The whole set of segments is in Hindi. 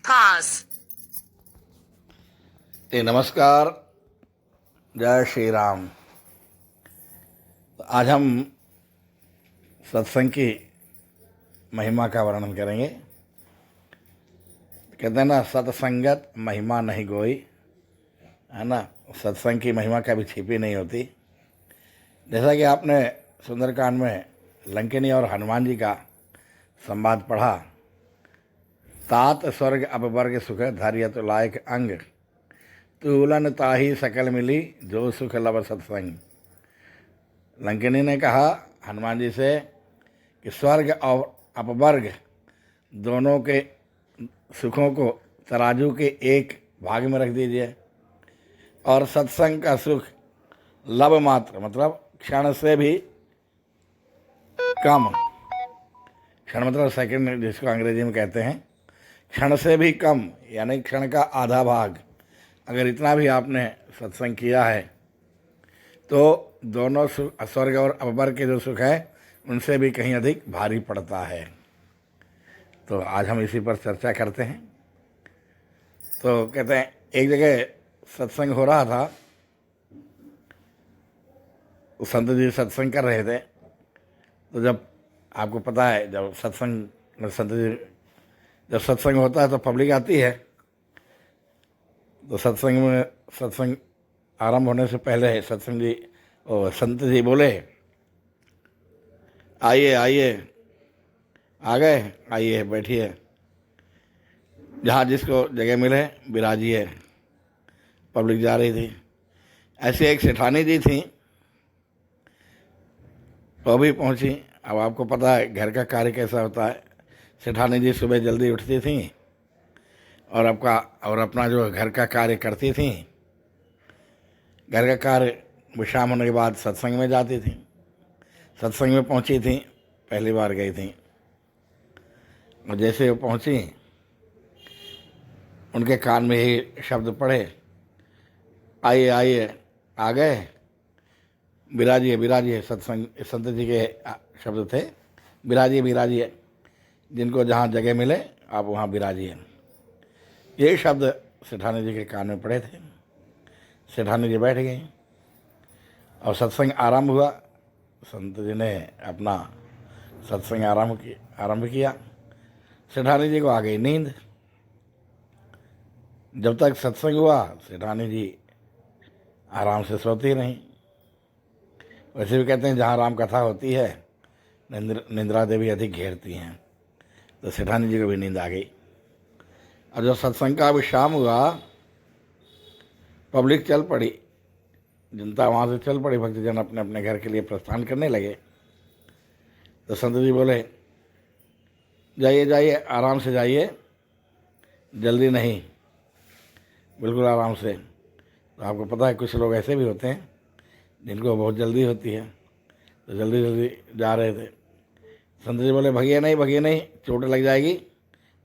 Pause. नमस्कार, जय श्री राम। तो आज हम सत्संग की महिमा का वर्णन करेंगे। कहते हैं ना, सत्संगत महिमा नहीं कोई, है ना। सत्संग की महिमा कभी छिपी नहीं होती। जैसा कि आपने सुंदरकांड में लंकिनी और हनुमान जी का संवाद पढ़ा, तात स्वर्ग अपवर्ग सुख धैर्य तो लायक अंग, तुलन ताही सकल मिली जो सुख लब सत्संग। लंकिनी ने कहा हनुमान जी से कि स्वर्ग और अपवर्ग दोनों के सुखों को तराजू के एक भाग में रख दीजिए, और सत्संग का सुख लब मात्र, मतलब क्षण से भी कम। क्षण मतलब सेकंड, जिसको अंग्रेजी में कहते हैं, क्षण से भी कम, यानी क्षण का आधा भाग। अगर इतना भी आपने सत्संग किया है तो दोनों स्वर्ग और अपवर्ग के जो सुख है उनसे भी कहीं अधिक भारी पड़ता है। तो आज हम इसी पर चर्चा करते हैं। तो कहते हैं, एक जगह सत्संग हो रहा था, संत जी सत्संग कर रहे थे। तो जब आपको पता है, जब सत्संग संत जी जब सत्संग होता है तो पब्लिक आती है। तो सत्संग आरंभ होने से पहले संत जी बोले, आइए आइए, आ गए, आइए बैठिए, जहाँ जिसको जगह मिले बिराजिए। पब्लिक जा रही थी। ऐसे एक सेठानी जी थी, वो भी पहुँची। अब आपको पता है घर का कार्य कैसा होता है। सेठानी जी सुबह जल्दी उठती थी और अपना जो घर का कार्य करती थी। घर का कार्य विश्राम होने के बाद सत्संग में जाती थी। सत्संग में पहुंची थी, पहली बार गई थी, और जैसे वो पहुंची उनके कान में ही शब्द पड़े, आइए आइए, आ गए, बिराजिए बिराजिए। संत जी के शब्द थे, बिराजिए बिराजिए, जिनको जहाँ जगह मिले आप वहाँ बिराजिए। ये शब्द सेठानी जी के कान में पड़े थे। सेठानी जी बैठ गई और सत्संग आरंभ हुआ। संत जी ने अपना सत्संग आरंभ किया। सेठानी जी को आ गई नींद। जब तक सत्संग हुआ सेठानी जी आराम से सोती रहीं। वैसे भी कहते हैं, जहाँ राम कथा होती है निंद्रा देवी अधिक घेरती हैं। तो सेठानी जी को भी नींद आ गई। और जब सत्संग का विश्राम हुआ, पब्लिक चल पड़ी, जनता वहाँ से चल पड़ी, भक्तजन अपने अपने घर के लिए प्रस्थान करने लगे। तो संत जी बोले, जाइए जाइए, आराम से जाइए, जल्दी नहीं, बिल्कुल आराम से। तो आपको पता है कुछ लोग ऐसे भी होते हैं जिनको बहुत जल्दी होती है, तो जल्दी जल्दी जा रहे थे। संत जी बोले, भगिए नहीं, चोट लग जाएगी,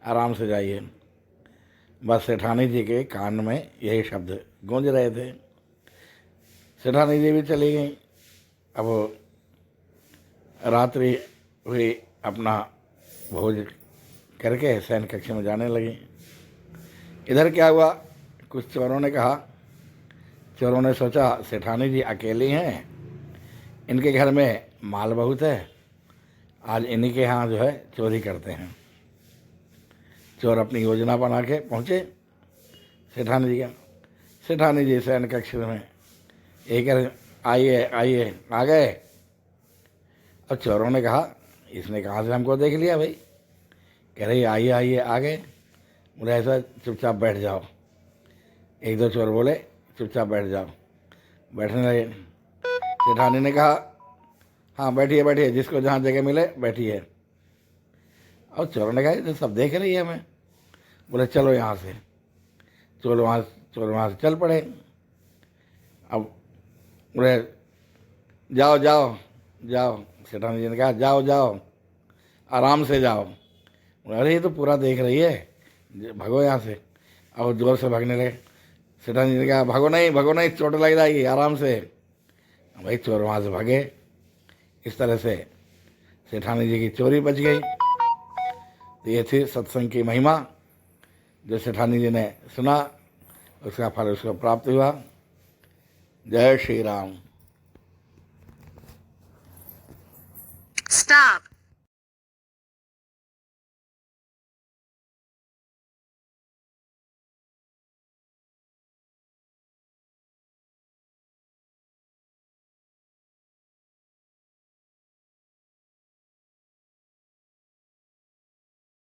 आराम से जाइए। बस सेठानी जी के कान में यही शब्द गूंज रहे थे। सेठानी जी भी चली गई। अब रात्रि हुई, अपना भोज करके शयन कक्ष में जाने लगी। इधर क्या हुआ, कुछ चोरों ने कहा, चोरों ने सोचा सेठानी जी अकेली हैं, इनके घर में माल बहुत है, आज इन्हीं के यहाँ जो है चोरी करते हैं। चोर अपनी योजना बना के पहुँचे सेठानी जी का। सेठानी जी शयन कक्ष में एक आइए आइए, आ गए। अब चोरों ने कहा, इसने कहाँ से हमको देख लिया भाई। कह रही, आइए आइए, आ गए। बोले, ऐसा चुपचाप बैठ जाओ। एक दो चोर बोले, चुपचाप बैठ जाओ। बैठने लगे। सेठानी ने कहा, हाँ बैठिए बैठिए, जिसको जहाँ जगह मिले बैठिए। और चोरों ने कहा, तो सब देख रही है हमें। बोले, चलो यहाँ से। चोर वहाँ से चल पड़े। अब बोले, जाओ जाओ जाओ। सेठानी जी ने कहा, जाओ जाओ, आराम से जाओ। बोले, अरे ये तो पूरा देख रही है, भागो यहाँ से। और जोर से भागने लगे। सेठानी जी ने कहा, भागो नहीं, चोट लग जाएगी, आराम से। भाई चोर वहाँ से भागे। इस तरह से सेठानी जी की चोरी बच गई। तो ये थी सत्संग की महिमा। जो सेठानी जी ने सुना उसका फल उसको प्राप्त हुआ। जय श्री राम। Stop.